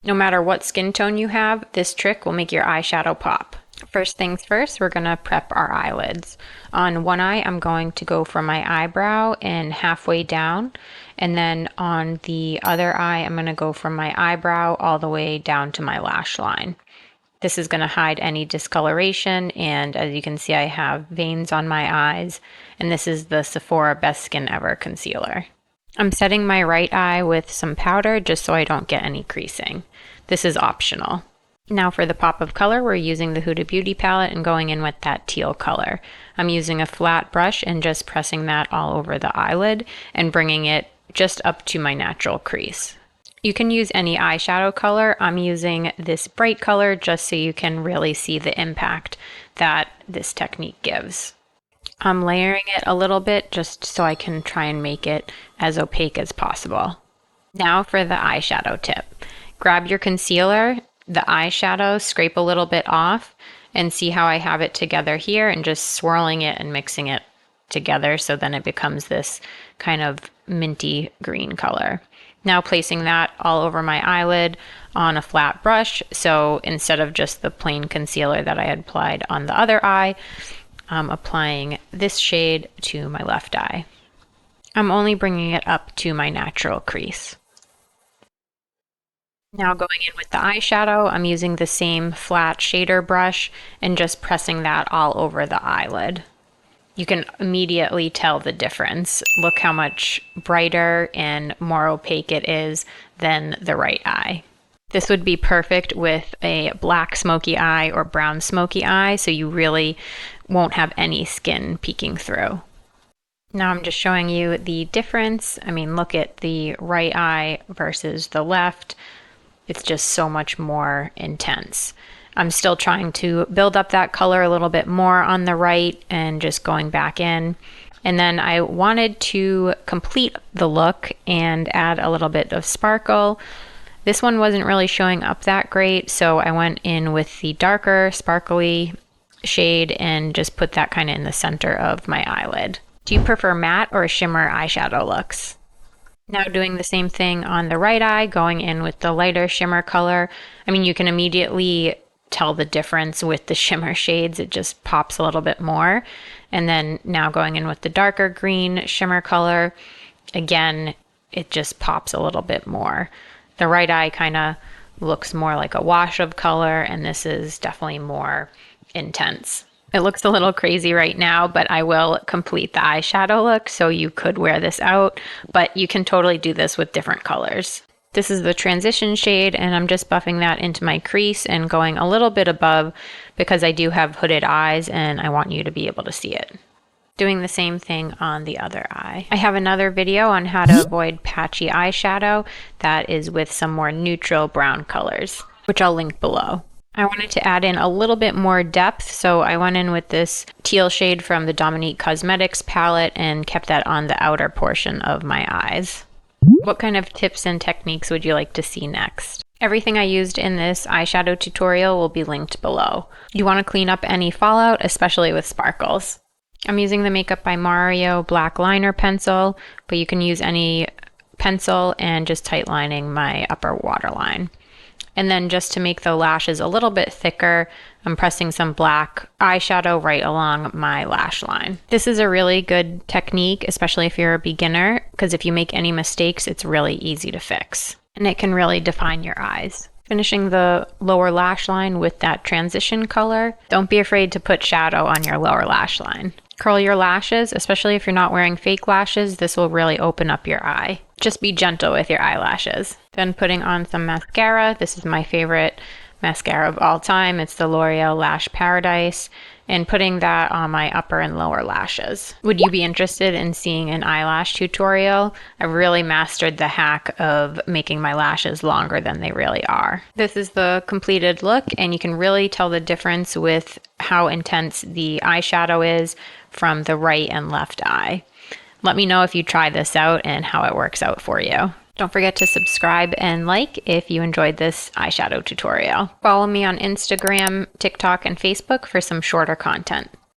No matter what skin tone you have, this trick will make your eyeshadow pop. First things first, we're gonna prep our eyelids. On one eye, I'm going to go from my eyebrow and halfway down. And then on the other eye, I'm gonna go from my eyebrow all the way down to my lash line. This is gonna hide any discoloration, and as you can see, I have veins on my eyes, and this is the Sephora Best Skin Ever concealer. I'm setting my right eye with some powder just so I don't get any creasing. This is optional. Now for the pop of color, we're using the Huda Beauty palette and going in with that teal color. I'm using a flat brush and just pressing that all over the eyelid and bringing it just up to my natural crease. You can use any eyeshadow color. I'm using this bright color just so you can really see the impact that this technique gives. I'm layering it a little bit just so I can try and make it as opaque as possible. Now for the eyeshadow tip. Grab your concealer, the eyeshadow, scrape a little bit off, and see how I have it together here, and just swirling it and mixing it together so then it becomes this kind of minty green color. Now placing that all over my eyelid on a flat brush, so instead of just the plain concealer that I had applied on the other eye, I'm applying this shade to my left eye. I'm only bringing it up to my natural crease. Now going in with the eyeshadow, I'm using the same flat shader brush and just pressing that all over the eyelid. You can immediately tell the difference. Look how much brighter and more opaque it is than the right eye. This would be perfect with a black smoky eye or brown smoky eye, so you really won't have any skin peeking through. Now I'm just showing you the difference. I mean, look at the right eye versus the left. It's just so much more intense. I'm still trying to build up that color a little bit more on the right and just going back in. And then I wanted to complete the look and add a little bit of sparkle. This one wasn't really showing up that great, so I went in with the darker sparkly shade and just put that kind of in the center of my eyelid. Do you prefer matte or shimmer eyeshadow looks? Now doing the same thing on the right eye, going in with the lighter shimmer color. I mean, you can immediately tell the difference with the shimmer shades. It just pops a little bit more. And then now going in with the darker green shimmer color, again, it just pops a little bit more. The right eye kind of looks more like a wash of color, and this is definitely more intense. It looks a little crazy right now, but I will complete the eyeshadow look, so you could wear this out, but you can totally do this with different colors. This is the transition shade, and I'm just buffing that into my crease and going a little bit above because I do have hooded eyes and I want you to be able to see it. Doing the same thing on the other eye. I have another video on how to avoid patchy eyeshadow that is with some more neutral brown colors, which I'll link below. I wanted to add in a little bit more depth, so I went in with this teal shade from the Dominique Cosmetics palette and kept that on the outer portion of my eyes. What kind of tips and techniques would you like to see next? Everything I used in this eyeshadow tutorial will be linked below. You want to clean up any fallout, especially with sparkles. I'm using the Makeup by Mario black liner pencil, but you can use any pencil and just tight lining my upper waterline. And then just to make the lashes a little bit thicker, I'm pressing some black eyeshadow right along my lash line. This is a really good technique, especially if you're a beginner, because if you make any mistakes, it's really easy to fix. And it can really define your eyes. Finishing the lower lash line with that transition color. Don't be afraid to put shadow on your lower lash line. Curl your lashes, especially if you're not wearing fake lashes. This will really open up your eye. Just be gentle with your eyelashes. Then putting on some mascara. This is my favorite mascara of all time. It's the L'Oreal Lash Paradise, and putting that on my upper and lower lashes. Would you be interested in seeing an eyelash tutorial? I really mastered the hack of making my lashes longer than they really are. This is the completed look, and you can really tell the difference with how intense the eyeshadow is from the right and left eye. Let me know if you try this out and how it works out for you. Don't forget to subscribe and like if you enjoyed this eyeshadow tutorial. Follow me on Instagram, TikTok, and Facebook for some shorter content.